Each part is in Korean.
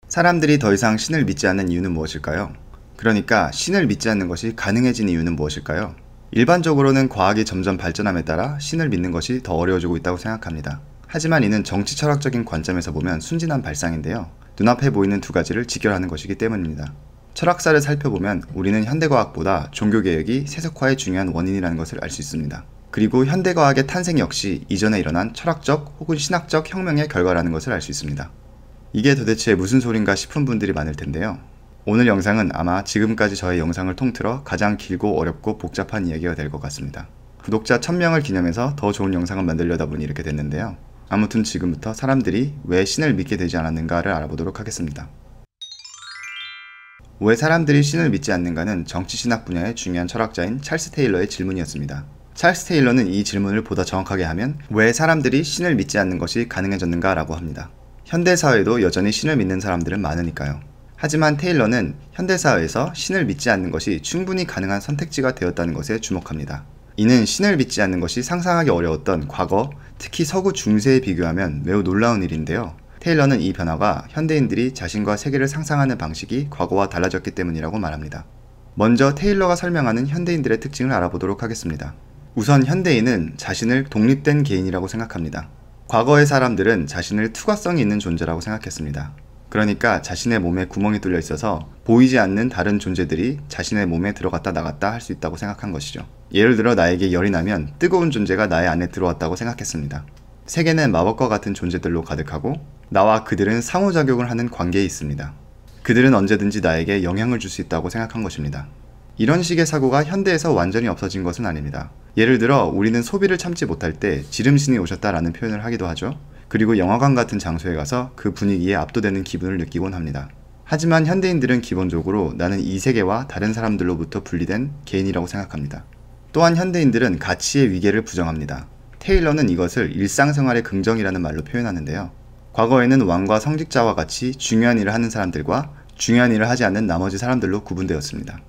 사람들이 더 이상 신을 믿지 않는 이유는 무엇일까요? 그러니까 신을 믿지 않는 것이 가능해진 이유는 무엇일까요? 일반적으로는 과학이 점점 발전함에 따라 신을 믿는 것이 더 어려워지고 있다고 생각합니다. 하지만 이는 정치 철학적인 관점에서 보면 순진한 발상인데요. 눈앞에 보이는 두 가지를 직결하는 것이기 때문입니다. 철학사를 살펴보면 우리는 현대과학보다 종교개혁이 세속화의 중요한 원인이라는 것을 알 수 있습니다. 그리고 현대과학의 탄생 역시 이전에 일어난 철학적 혹은 신학적 혁명의 결과라는 것을 알 수 있습니다. 이게 도대체 무슨 소린가 싶은 분들이 많을 텐데요. 오늘 영상은 아마 지금까지 저의 영상을 통틀어 가장 길고 어렵고 복잡한 이야기가 될 것 같습니다. 구독자 1000명을 기념해서 더 좋은 영상을 만들려다 보니 이렇게 됐는데요. 아무튼 지금부터 사람들이 왜 신을 믿게 되지 않았는가를 알아보도록 하겠습니다. 왜 사람들이 신을 믿지 않는가는 정치신학 분야의 중요한 철학자인 찰스 테일러의 질문이었습니다. 찰스 테일러는 이 질문을 보다 정확하게 하면 왜 사람들이 신을 믿지 않는 것이 가능해졌는가 라고 합니다. 현대사회도 여전히 신을 믿는 사람들은 많으니까요. 하지만 테일러는 현대사회에서 신을 믿지 않는 것이 충분히 가능한 선택지가 되었다는 것에 주목합니다. 이는 신을 믿지 않는 것이 상상하기 어려웠던 과거, 특히 서구 중세에 비교하면 매우 놀라운 일인데요. 테일러는 이 변화가 현대인들이 자신과 세계를 상상하는 방식이 과거와 달라졌기 때문이라고 말합니다. 먼저 테일러가 설명하는 현대인들의 특징을 알아보도록 하겠습니다. 우선 현대인은 자신을 독립된 개인이라고 생각합니다. 과거의 사람들은 자신을 투과성이 있는 존재라고 생각했습니다. 그러니까 자신의 몸에 구멍이 뚫려 있어서 보이지 않는 다른 존재들이 자신의 몸에 들어갔다 나갔다 할 수 있다고 생각한 것이죠. 예를 들어 나에게 열이 나면 뜨거운 존재가 나의 안에 들어왔다고 생각했습니다. 세계는 마법과 같은 존재들로 가득하고 나와 그들은 상호작용을 하는 관계에 있습니다. 그들은 언제든지 나에게 영향을 줄 수 있다고 생각한 것입니다. 이런 식의 사고가 현대에서 완전히 없어진 것은 아닙니다. 예를 들어 우리는 소비를 참지 못할 때 지름신이 오셨다라는 표현을 하기도 하죠. 그리고 영화관 같은 장소에 가서 그 분위기에 압도되는 기분을 느끼곤 합니다. 하지만 현대인들은 기본적으로 나는 이 세계와 다른 사람들로부터 분리된 개인이라고 생각합니다. 또한 현대인들은 가치의 위계를 부정합니다. 테일러는 이것을 일상생활의 긍정이라는 말로 표현하는데요. 과거에는 왕과 성직자와 같이 중요한 일을 하는 사람들과 중요한 일을 하지 않는 나머지 사람들로 구분되었습니다.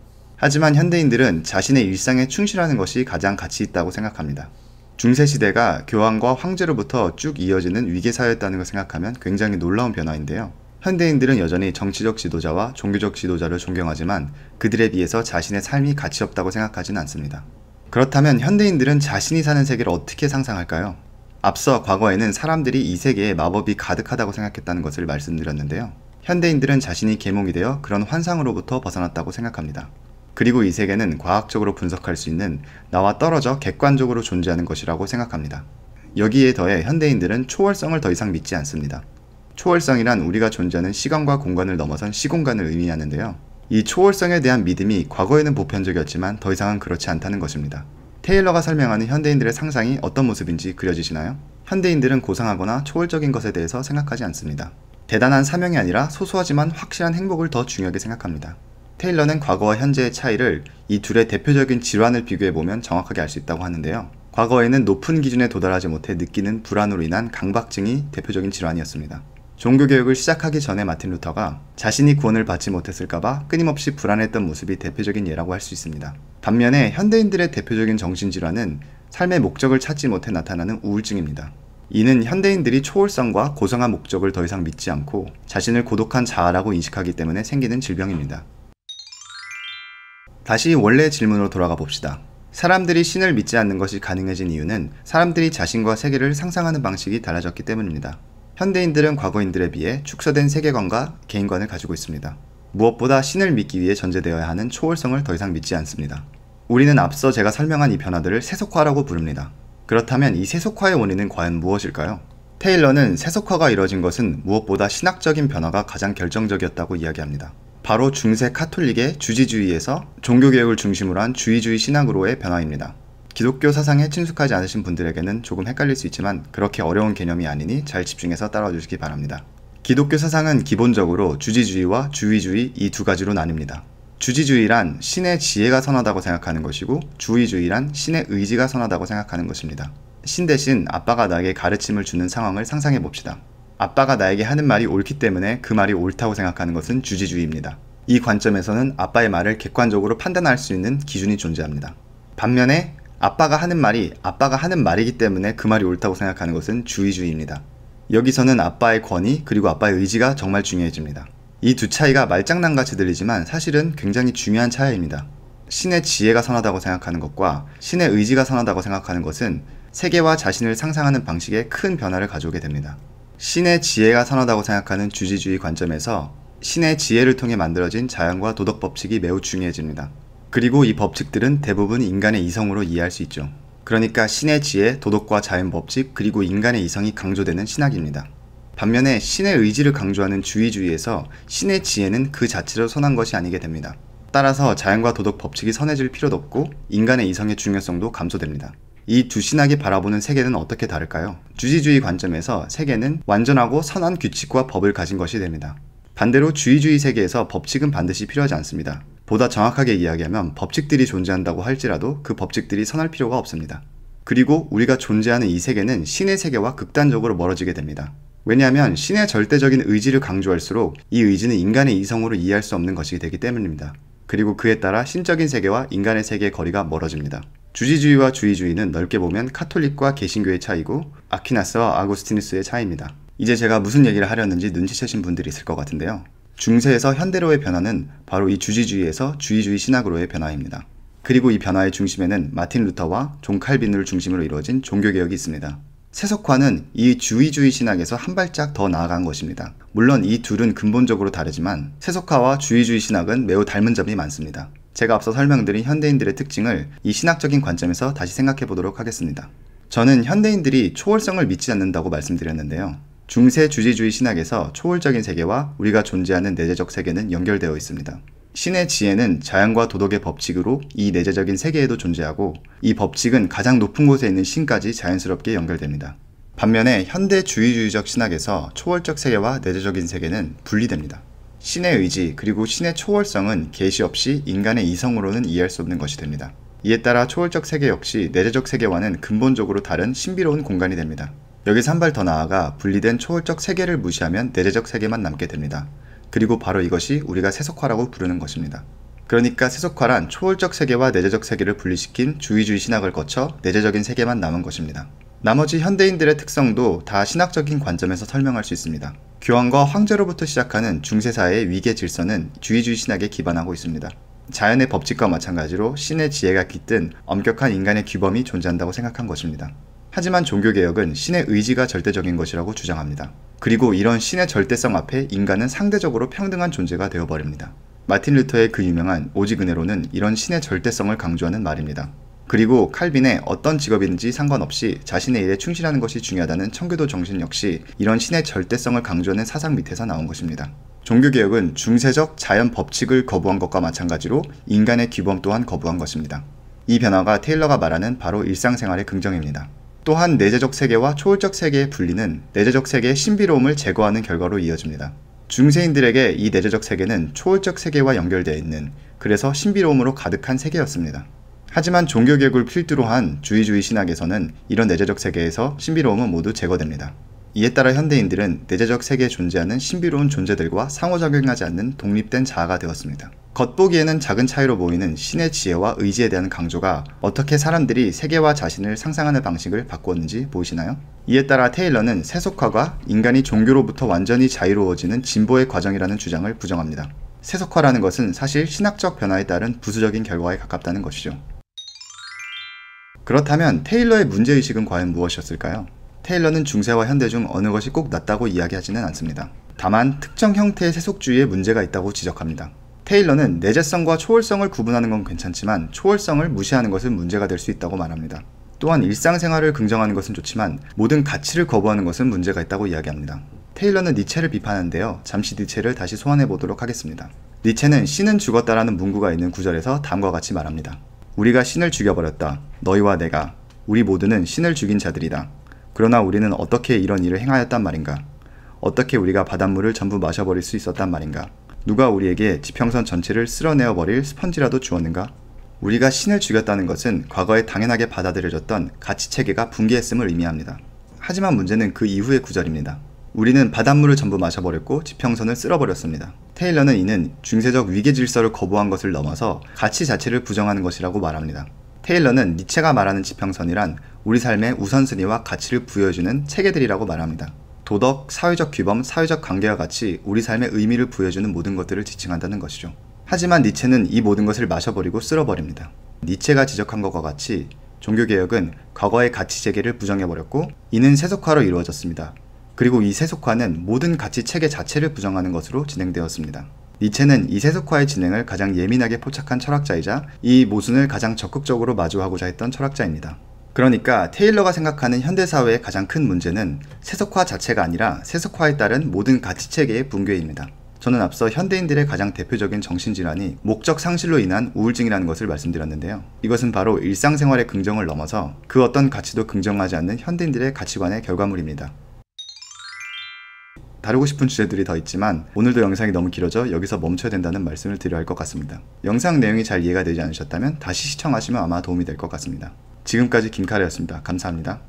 하지만 현대인들은 자신의 일상에 충실하는 것이 가장 가치 있다고 생각합니다. 중세시대가 교황과 황제로부터 쭉 이어지는 위계사였다는 걸 생각하면 굉장히 놀라운 변화인데요. 현대인들은 여전히 정치적 지도자와 종교적 지도자를 존경하지만 그들에 비해서 자신의 삶이 가치 없다고 생각하지는 않습니다. 그렇다면 현대인들은 자신이 사는 세계를 어떻게 상상할까요? 앞서 과거에는 사람들이 이 세계에 마법이 가득하다고 생각했다는 것을 말씀드렸는데요. 현대인들은 자신이 계몽이 되어 그런 환상으로부터 벗어났다고 생각합니다. 그리고 이 세계는 과학적으로 분석할 수 있는 나와 떨어져 객관적으로 존재하는 것이라고 생각합니다. 여기에 더해 현대인들은 초월성을 더 이상 믿지 않습니다. 초월성이란 우리가 존재하는 시간과 공간을 넘어선 시공간을 의미하는데요. 이 초월성에 대한 믿음이 과거에는 보편적이었지만 더 이상은 그렇지 않다는 것입니다. 테일러가 설명하는 현대인들의 상상이 어떤 모습인지 그려지시나요? 현대인들은 고상하거나 초월적인 것에 대해서 생각하지 않습니다. 대단한 사명이 아니라 소소하지만 확실한 행복을 더 중요하게 생각합니다. 테일러는 과거와 현재의 차이를 이 둘의 대표적인 질환을 비교해보면 정확하게 알 수 있다고 하는데요. 과거에는 높은 기준에 도달하지 못해 느끼는 불안으로 인한 강박증이 대표적인 질환이었습니다. 종교개혁을 시작하기 전에 마틴 루터가 자신이 구원을 받지 못했을까봐 끊임없이 불안했던 모습이 대표적인 예라고 할 수 있습니다. 반면에 현대인들의 대표적인 정신질환은 삶의 목적을 찾지 못해 나타나는 우울증입니다. 이는 현대인들이 초월성과 고상한 목적을 더 이상 믿지 않고 자신을 고독한 자아라고 인식하기 때문에 생기는 질병입니다. 다시 원래의 질문으로 돌아가 봅시다. 사람들이 신을 믿지 않는 것이 가능해진 이유는 사람들이 자신과 세계를 상상하는 방식이 달라졌기 때문입니다. 현대인들은 과거인들에 비해 축소된 세계관과 개인관을 가지고 있습니다. 무엇보다 신을 믿기 위해 전제되어야 하는 초월성을 더 이상 믿지 않습니다. 우리는 앞서 제가 설명한 이 변화들을 세속화라고 부릅니다. 그렇다면 이 세속화의 원인은 과연 무엇일까요? 테일러는 세속화가 이뤄진 것은 무엇보다 신학적인 변화가 가장 결정적이었다고 이야기합니다. 바로 중세 카톨릭의 주지주의에서 종교개혁을 중심으로 한 주의주의 신학으로의 변화입니다. 기독교 사상에 친숙하지 않으신 분들에게는 조금 헷갈릴 수 있지만 그렇게 어려운 개념이 아니니 잘 집중해서 따라와 주시기 바랍니다. 기독교 사상은 기본적으로 주지주의와 주의주의 이 두 가지로 나뉩니다. 주지주의란 신의 지혜가 선하다고 생각하는 것이고 주의주의란 신의 의지가 선하다고 생각하는 것입니다. 신 대신 아빠가 나에게 가르침을 주는 상황을 상상해 봅시다. 아빠가 나에게 하는 말이 옳기 때문에 그 말이 옳다고 생각하는 것은 주지주의입니다. 이 관점에서는 아빠의 말을 객관적으로 판단할 수 있는 기준이 존재합니다. 반면에 아빠가 하는 말이기 때문에 그 말이 옳다고 생각하는 것은 주의주의입니다. 여기서는 아빠의 권위 그리고 아빠의 의지가 정말 중요해집니다. 이 두 차이가 말장난같이 들리지만 사실은 굉장히 중요한 차이입니다. 신의 지혜가 선하다고 생각하는 것과 신의 의지가 선하다고 생각하는 것은 세계와 자신을 상상하는 방식에 큰 변화를 가져오게 됩니다. 신의 지혜가 선하다고 생각하는 주지주의 관점에서 신의 지혜를 통해 만들어진 자연과 도덕 법칙이 매우 중요해집니다. 그리고 이 법칙들은 대부분 인간의 이성으로 이해할 수 있죠. 그러니까 신의 지혜, 도덕과 자연 법칙, 그리고 인간의 이성이 강조되는 신학입니다. 반면에 신의 의지를 강조하는 주의주의에서 신의 지혜는 그 자체로 선한 것이 아니게 됩니다. 따라서 자연과 도덕 법칙이 선해질 필요도 없고 인간의 이성의 중요성도 감소됩니다. 이 두 신학이 바라보는 세계는 어떻게 다를까요? 주지주의 관점에서 세계는 완전하고 선한 규칙과 법을 가진 것이 됩니다. 반대로 주의주의 세계에서 법칙은 반드시 필요하지 않습니다. 보다 정확하게 이야기하면 법칙들이 존재한다고 할지라도 그 법칙들이 선할 필요가 없습니다. 그리고 우리가 존재하는 이 세계는 신의 세계와 극단적으로 멀어지게 됩니다. 왜냐하면 신의 절대적인 의지를 강조할수록 이 의지는 인간의 이성으로 이해할 수 없는 것이 되기 때문입니다. 그리고 그에 따라 신적인 세계와 인간의 세계의 거리가 멀어집니다. 주지주의와 주의주의는 넓게 보면 카톨릭과 개신교의 차이고 아퀴나스와 아구스티누스의 차이입니다. 이제 제가 무슨 얘기를 하려는지 눈치채신 분들이 있을 것 같은데요. 중세에서 현대로의 변화는 바로 이 주지주의에서 주의주의 신학으로의 변화입니다. 그리고 이 변화의 중심에는 마틴 루터와 존 칼빈을 중심으로 이루어진 종교개혁이 있습니다. 세속화는 이 주의주의 신학에서 한 발짝 더 나아간 것입니다. 물론 이 둘은 근본적으로 다르지만 세속화와 주의주의 신학은 매우 닮은 점이 많습니다. 제가 앞서 설명드린 현대인들의 특징을 이 신학적인 관점에서 다시 생각해 보도록 하겠습니다. 저는 현대인들이 초월성을 믿지 않는다고 말씀드렸는데요. 중세 주지주의 신학에서 초월적인 세계와 우리가 존재하는 내재적 세계는 연결되어 있습니다. 신의 지혜는 자연과 도덕의 법칙으로 이 내재적인 세계에도 존재하고 이 법칙은 가장 높은 곳에 있는 신까지 자연스럽게 연결됩니다. 반면에 현대 주의주의적 신학에서 초월적 세계와 내재적인 세계는 분리됩니다. 신의 의지 그리고 신의 초월성은 계시 없이 인간의 이성으로는 이해할 수 없는 것이 됩니다. 이에 따라 초월적 세계 역시 내재적 세계와는 근본적으로 다른 신비로운 공간이 됩니다. 여기서 한 발 더 나아가 분리된 초월적 세계를 무시하면 내재적 세계만 남게 됩니다. 그리고 바로 이것이 우리가 세속화라고 부르는 것입니다. 그러니까 세속화란 초월적 세계와 내재적 세계를 분리시킨 주의주의 신학을 거쳐 내재적인 세계만 남은 것입니다. 나머지 현대인들의 특성도 다 신학적인 관점에서 설명할 수 있습니다. 교황과 황제로부터 시작하는 중세사회의 위계 질서는 주의주의 신학에 기반하고 있습니다. 자연의 법칙과 마찬가지로 신의 지혜가 깃든 엄격한 인간의 규범이 존재한다고 생각한 것입니다. 하지만 종교개혁은 신의 의지가 절대적인 것이라고 주장합니다. 그리고 이런 신의 절대성 앞에 인간은 상대적으로 평등한 존재가 되어버립니다. 마틴 루터의 그 유명한 오직 은혜로는 이런 신의 절대성을 강조하는 말입니다. 그리고 칼빈의 어떤 직업이든지 상관없이 자신의 일에 충실하는 것이 중요하다는 청교도 정신 역시 이런 신의 절대성을 강조하는 사상 밑에서 나온 것입니다. 종교개혁은 중세적 자연 법칙을 거부한 것과 마찬가지로 인간의 규범 또한 거부한 것입니다. 이 변화가 테일러가 말하는 바로 일상생활의 긍정입니다. 또한 내재적 세계와 초월적 세계의 분리는 내재적 세계의 신비로움을 제거하는 결과로 이어집니다. 중세인들에게 이 내재적 세계는 초월적 세계와 연결되어 있는, 그래서 신비로움으로 가득한 세계였습니다. 하지만 종교개혁을 필두로 한 주의주의 신학에서는 이런 내재적 세계에서 신비로움은 모두 제거됩니다. 이에 따라 현대인들은 내재적 세계에 존재하는 신비로운 존재들과 상호작용하지 않는 독립된 자아가 되었습니다. 겉보기에는 작은 차이로 보이는 신의 지혜와 의지에 대한 강조가 어떻게 사람들이 세계와 자신을 상상하는 방식을 바꾸었는지 보이시나요? 이에 따라 테일러는 세속화가 인간이 종교로부터 완전히 자유로워지는 진보의 과정이라는 주장을 부정합니다. 세속화라는 것은 사실 신학적 변화에 따른 부수적인 결과에 가깝다는 것이죠. 그렇다면 테일러의 문제의식은 과연 무엇이었을까요? 테일러는 중세와 현대 중 어느 것이 꼭 낫다고 이야기하지는 않습니다. 다만 특정 형태의 세속주의에 문제가 있다고 지적합니다. 테일러는 내재성과 초월성을 구분하는 건 괜찮지만 초월성을 무시하는 것은 문제가 될 수 있다고 말합니다. 또한 일상생활을 긍정하는 것은 좋지만 모든 가치를 거부하는 것은 문제가 있다고 이야기합니다. 테일러는 니체를 비판하는데요. 잠시 니체를 다시 소환해 보도록 하겠습니다. 니체는 신은 죽었다라는 문구가 있는 구절에서 다음과 같이 말합니다. 우리가 신을 죽여버렸다. 너희와 내가. 우리 모두는 신을 죽인 자들이다. 그러나 우리는 어떻게 이런 일을 행하였단 말인가? 어떻게 우리가 바닷물을 전부 마셔버릴 수 있었단 말인가? 누가 우리에게 지평선 전체를 쓸어내어 버릴 스펀지라도 주었는가? 우리가 신을 죽였다는 것은 과거에 당연하게 받아들여졌던 가치체계가 붕괴했음을 의미합니다. 하지만 문제는 그 이후의 구절입니다. 우리는 바닷물을 전부 마셔버렸고 지평선을 쓸어버렸습니다. 테일러는 이는 중세적 위계 질서를 거부한 것을 넘어서 가치 자체를 부정하는 것이라고 말합니다. 테일러는 니체가 말하는 지평선이란 우리 삶의 우선순위와 가치를 부여해주는 체계들이라고 말합니다. 도덕, 사회적 규범, 사회적 관계와 같이 우리 삶에 의미를 부여해주는 모든 것들을 지칭한다는 것이죠. 하지만 니체는 이 모든 것을 마셔버리고 쓸어버립니다. 니체가 지적한 것과 같이 종교개혁은 과거의 가치 재개를 부정해버렸고 이는 세속화로 이루어졌습니다. 그리고 이 세속화는 모든 가치 체계 자체를 부정하는 것으로 진행되었습니다. 니체는 이 세속화의 진행을 가장 예민하게 포착한 철학자이자 이 모순을 가장 적극적으로 마주하고자 했던 철학자입니다. 그러니까 테일러가 생각하는 현대사회의 가장 큰 문제는 세속화 자체가 아니라 세속화에 따른 모든 가치체계의 붕괴입니다. 저는 앞서 현대인들의 가장 대표적인 정신질환이 목적 상실로 인한 우울증이라는 것을 말씀드렸는데요. 이것은 바로 일상생활의 긍정을 넘어서 그 어떤 가치도 긍정하지 않는 현대인들의 가치관의 결과물입니다. 다루고 싶은 주제들이 더 있지만 오늘도 영상이 너무 길어져 여기서 멈춰야 된다는 말씀을 드려야 할 것 같습니다. 영상 내용이 잘 이해가 되지 않으셨다면 다시 시청하시면 아마 도움이 될 것 같습니다. 지금까지 김카레였습니다. 감사합니다.